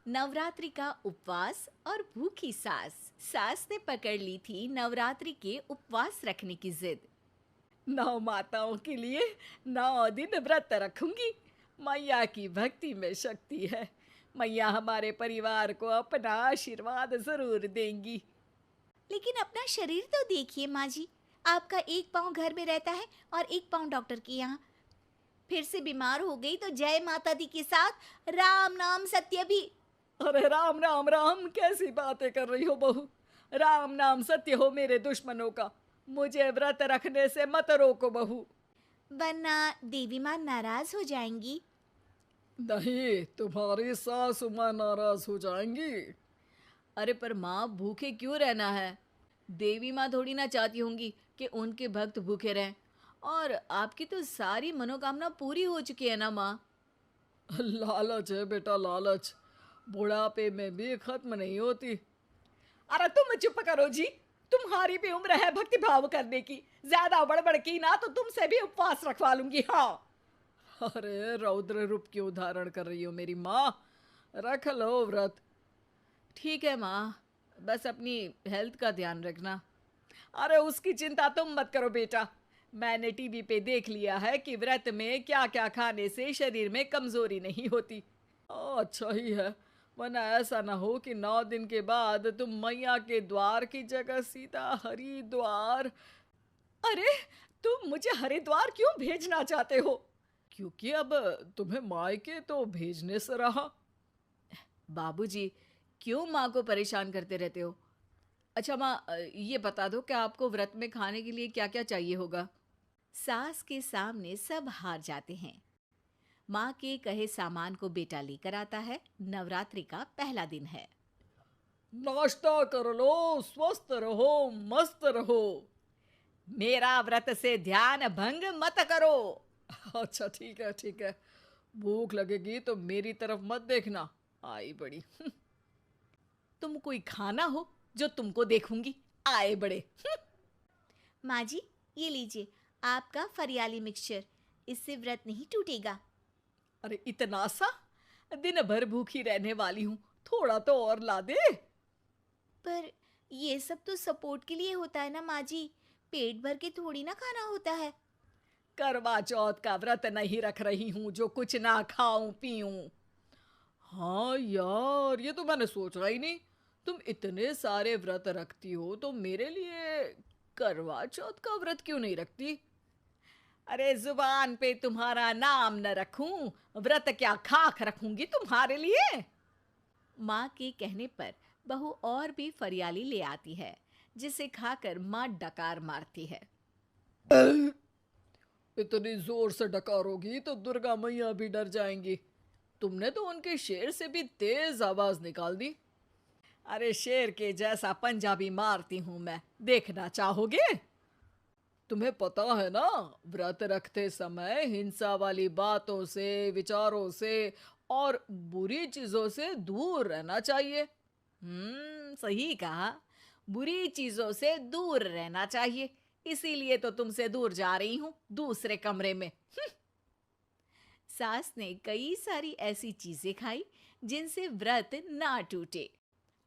नवरात्रि का उपवास और भूखी सास। सास ने पकड़ ली थी नवरात्रि के उपवास रखने की जिद। 9 माताओं के लिए 9 दिन व्रत रखूंगी। मैया की भक्ति में शक्ति है। मैया हमारे परिवार को अपना आशीर्वाद जरूर देंगी। लेकिन अपना शरीर तो देखिए माँ जी, आपका एक पाँव घर में रहता है और एक पाँव डॉक्टर के यहाँ। फिर से बीमार हो गई तो जय माता दी के साथ राम नाम सत्य भी। अरे राम राम राम, कैसी बातें कर रही हो बहू। राम नाम सत्य हो मेरे दुश्मनों का। मुझे व्रत रखने से मत रोको बहू। वरना देवी माँ नाराज हो जाएंगी। नहीं, तुम्हारी सासु माँ नाराज हो जाएंगी। अरे पर माँ, भूखे क्यों रहना है? देवी माँ थोड़ी ना चाहती होंगी कि उनके भक्त भूखे रहें। और आपकी तो सारी मनोकामना पूरी हो चुकी है ना माँ। लालच है बेटा, लालच बुढ़ापे में भी खत्म नहीं होती। अरे तुम चुप करो जी। तुम्हारी भी उम्र है भक्ति भाव करने की। ज्यादा बड़बड़ की ना तो तुमसे भी उपवास रखवा लूंगी। हाँ। अरे रौद्र रूप क्यों धारण कर रही हो मेरी माँ। रख लो व्रत। ठीक है माँ, बस अपनी हेल्थ का ध्यान रखना। अरे उसकी चिंता तुम मत करो बेटा। मैंने टीवी पे देख लिया है कि व्रत में क्या क्या खाने से शरीर में कमजोरी नहीं होती। अच्छा ही है, वरना ऐसा ना हो कि 9 दिन के बाद तुम मैया के द्वार की जगह सीधा हरिद्वार। अरे तुम मुझे हरिद्वार क्यों भेजना चाहते हो? क्योंकि अब तुम्हें मायके तो भेजने से रहा। बाबूजी, क्यों माँ को परेशान करते रहते हो? अच्छा माँ, ये बता दो कि आपको व्रत में खाने के लिए क्या क्या चाहिए होगा। सास के सामने सब हार जाते हैं। माँ के कहे सामान को बेटा लेकर आता है। नवरात्रि का पहला दिन है। नाश्ता कर लो, स्वस्थ रहो, मस्त रहो। मेरा व्रत से ध्यान भंग मत करो। अच्छा ठीक है ठीक है। भूख लगेगी तो मेरी तरफ मत देखना। आई बड़ी। तुम कोई खाना हो जो तुमको देखूंगी। आए बड़े। माँ जी, ये लीजिए आपका फरियाली मिक्सचर। इससे व्रत नहीं टूटेगा। अरे इतना सा? दिन भर भूखी रहने वाली हूँ, थोड़ा तो और ला दे। पर ये सब तो सपोर्ट के लिए होता है ना माँ जी, पेट भर के थोड़ी ना खाना होता है। करवा चौथ का व्रत नहीं रख रही हूँ जो कुछ ना खाऊं पीऊं। हाँ यार, ये तो मैंने सोचा ही नहीं। तुम इतने सारे व्रत रखती हो तो मेरे लिए करवा चौथ का व्रत क्यों नहीं रखती? अरे जुबान पे तुम्हारा नाम न रखूं, व्रत क्या खाक रखूंगी तुम्हारे लिए। माँ के कहने पर बहू और भी फरियाली ले आती है, जिसे खाकर माँ डकार मारती है। इतनी जोर से डकारोगी तो दुर्गा मैया भी डर जाएंगी। तुमने तो उनके शेर से भी तेज आवाज निकाल दी। अरे शेर के जैसा पंजाबी मारती हूं मैं, देखना चाहोगे? तुम्हें पता है ना, व्रत रखते समय हिंसा वाली बातों से, विचारों से और बुरी चीजों से दूर रहना चाहिए। सही कहा। बुरी चीजों से दूर रहना चाहिए। इसीलिए तो तुमसे दूर जा रही हूँ, दूसरे कमरे में। सास ने कई सारी ऐसी चीजें खाई जिनसे व्रत ना टूटे।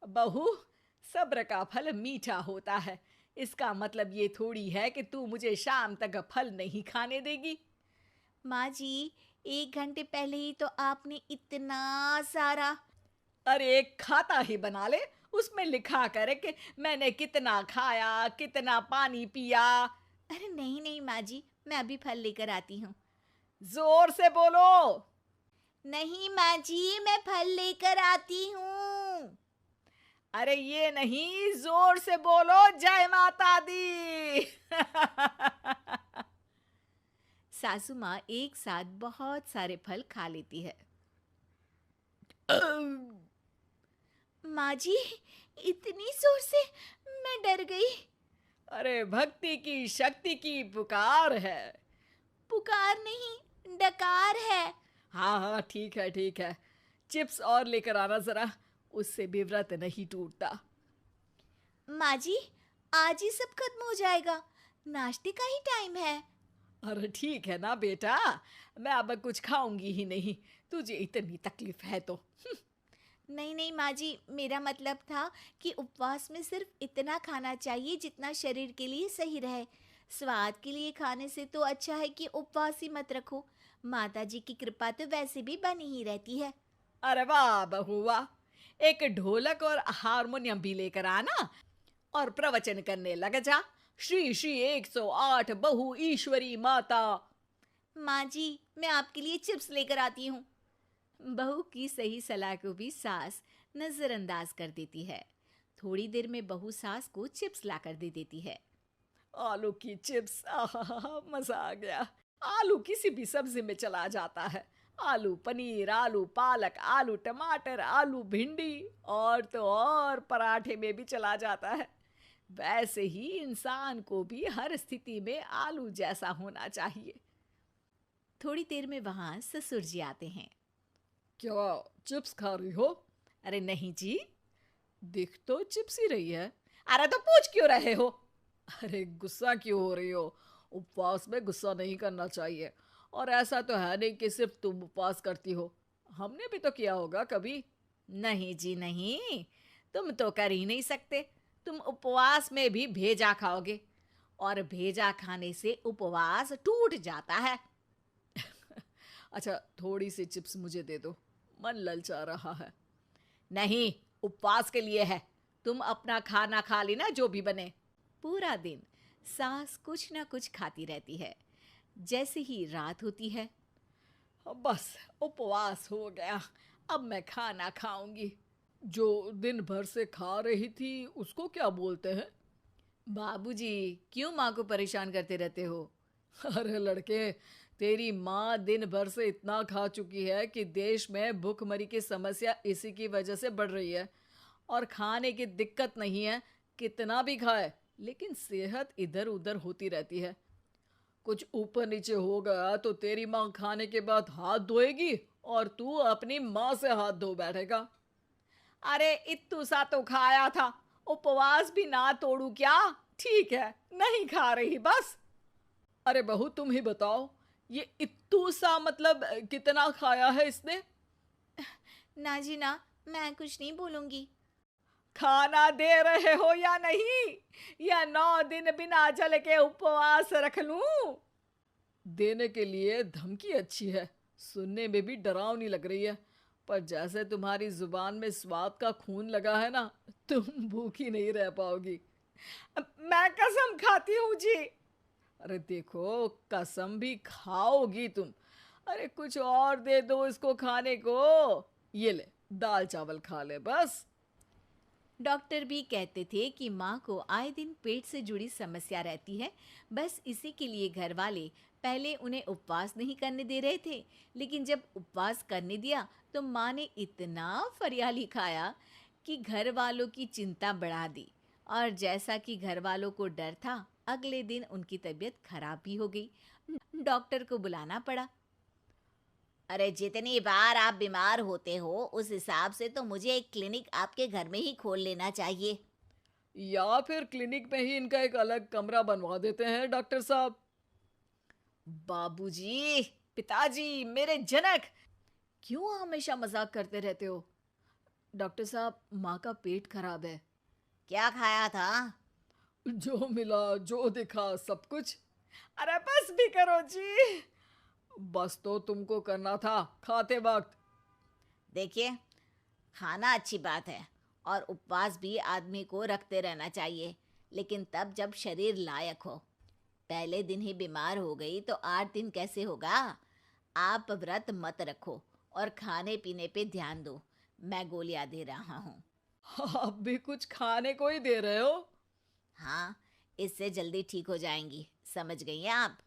बहू, सब्र का फल मीठा होता है। इसका मतलब ये थोड़ी है कि तू मुझे शाम तक फल नहीं खाने देगी। माँ जी, 1 घंटे पहले ही तो आपने इतना सारा। अरे एक खाता ही बना ले, उसमें लिखा करे कि मैंने कितना खाया, कितना पानी पिया। अरे नहीं नहीं माँ जी, मैं अभी फल लेकर आती हूँ। जोर से बोलो। नहीं माँ जी, मैं फल लेकर आती हूँ। अरे ये नहीं, जोर से बोलो, जय माता दी। सासू माँ एक साथ बहुत सारे फल खा लेती है। माँ जी, इतनी जोर से मैं डर गई। अरे भक्ति की शक्ति की पुकार है। पुकार नहीं, डकार है। हाँ हाँ ठीक है ठीक है। चिप्स और लेकर आना जरा, उससे भी व्रत नहीं टूटता। माँ जी, आज ही सब खत्म हो जाएगा, नाश्ते का ही टाइम है। अरे ठीक है ना बेटा, मैं अब कुछ खाऊंगी ही नहीं, तुझे इतनी तकलीफ है तो। नहीं नहीं माँ जी, मेरा मतलब था कि उपवास में सिर्फ इतना खाना चाहिए जितना शरीर के लिए सही रहे। स्वाद के लिए खाने से तो अच्छा है कि उपवास ही मत रखो। माता जी की कृपा तो वैसे भी बनी ही रहती है। अरे वाह बहू वाह! एक ढोलक और हारमोनियम भी लेकर आना और प्रवचन करने लग जा। श्री श्री 108 बहु ईश्वरी माता। माँ जी, मैं आपके लिए चिप्स लेकर आती हूँ। बहू की सही सलाह को भी सास नजरअंदाज कर देती है। थोड़ी देर में बहू सास को चिप्स ला कर दे देती है। आलू की चिप्स, आहा मजा आ गया। आलू किसी भी सब्जी में चला जाता है। आलू पनीर, आलू पालक, आलू टमाटर, आलू भिंडी और तो और पराठे में भी चला जाता है। वैसे ही इंसान को भी हर स्थिति में आलू जैसा होना चाहिए। थोड़ी देर में वहां ससुर जी आते हैं। क्या चिप्स खा रही हो? अरे नहीं जी, दिख तो चिप्स ही रही है। अरे तो पूछ क्यों रहे हो? अरे गुस्सा क्यों हो रही हो? उपवास में गुस्सा नहीं करना चाहिए। और ऐसा तो है नहीं कि सिर्फ तुम उपवास करती हो, हमने भी तो किया होगा कभी। नहीं जी नहीं, तुम तो कर ही नहीं सकते। तुम उपवास में भी भेजा खाओगे और भेजा खाने से उपवास टूट जाता है। अच्छा थोड़ी सी चिप्स मुझे दे दो, मन ललचा रहा है। नहीं, उपवास के लिए है। तुम अपना खाना खा लेना जो भी बने। पूरा दिन सास कुछ ना कुछ खाती रहती है। जैसे ही रात होती है, बस उपवास हो गया, अब मैं खाना खाऊंगी। जो दिन भर से खा रही थी उसको क्या बोलते हैं? बाबूजी क्यों माँ को परेशान करते रहते हो? अरे लड़के, तेरी माँ दिन भर से इतना खा चुकी है कि देश में भूखमरी की समस्या इसी की वजह से बढ़ रही है। और खाने की दिक्कत नहीं है, कितना भी खाए लेकिन सेहत इधर उधर होती रहती है। कुछ ऊपर नीचे हो गया तो तेरी माँ खाने के बाद हाथ धोएगी और तू अपनी माँ से हाथ धो बैठेगा। अरे इत्तू सा तो खाया था, उपवास भी ना तोड़ू क्या? ठीक है, नहीं खा रही बस। अरे बहू तुम ही बताओ, ये इत्तू सा मतलब कितना खाया है इसने? ना जी ना, मैं कुछ नहीं बोलूंगी। खाना दे रहे हो या नहीं, या 9 दिन बिना जल के उपवास रख लूं? देने के लिए धमकी अच्छी है, सुनने में भी डरावनी लग रही है। पर जैसे तुम्हारी जुबान में स्वाद का खून लगा है ना, तुम भूखी नहीं रह पाओगी। मैं कसम खाती हूँ जी। अरे देखो, कसम भी खाओगी तुम। अरे कुछ और दे दो इसको खाने को। ये ले, दाल चावल खा ले बस। डॉक्टर भी कहते थे कि माँ को आए दिन पेट से जुड़ी समस्या रहती है। बस इसी के लिए घर वाले पहले उन्हें उपवास नहीं करने दे रहे थे, लेकिन जब उपवास करने दिया तो माँ ने इतना फरियाली खाया कि घर वालों की चिंता बढ़ा दी। और जैसा कि घर वालों को डर था, अगले दिन उनकी तबीयत खराब भी हो गई। डॉक्टर को बुलाना पड़ा। अरे जितनी बार आप बीमार होते हो उस हिसाब से तो मुझे एक क्लिनिक आपके घर में ही खोल लेना चाहिए। या फिर क्लिनिक में ही इनका एक अलग कमरा बनवा देते हैं डॉक्टर साहब। बाबूजी, पिताजी, मेरे जनक, क्यों हमेशा मजाक करते रहते हो? डॉक्टर साहब, माँ का पेट खराब है। क्या खाया था? जो मिला जो दिखा सब कुछ। अरे बस भी करो जी। बस तो तुमको करना था खाते वक्त। देखिए, खाना अच्छी बात है और उपवास भी आदमी को रखते रहना चाहिए, लेकिन तब जब शरीर लायक हो। पहले दिन ही बीमार हो गई तो 8 दिन कैसे होगा? आप व्रत मत रखो और खाने पीने पे ध्यान दो। मैं गोलियां दे रहा हूँ। आप भी कुछ खाने को ही दे रहे हो? हाँ, इससे जल्दी ठीक हो जाएंगी। समझ गई हैं आप?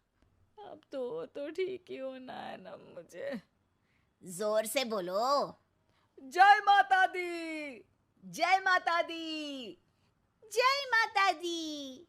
अब तो ठीक ही होना है ना मुझे। जोर से बोलो। जय माता दी। जय माता दी। जय माता दी।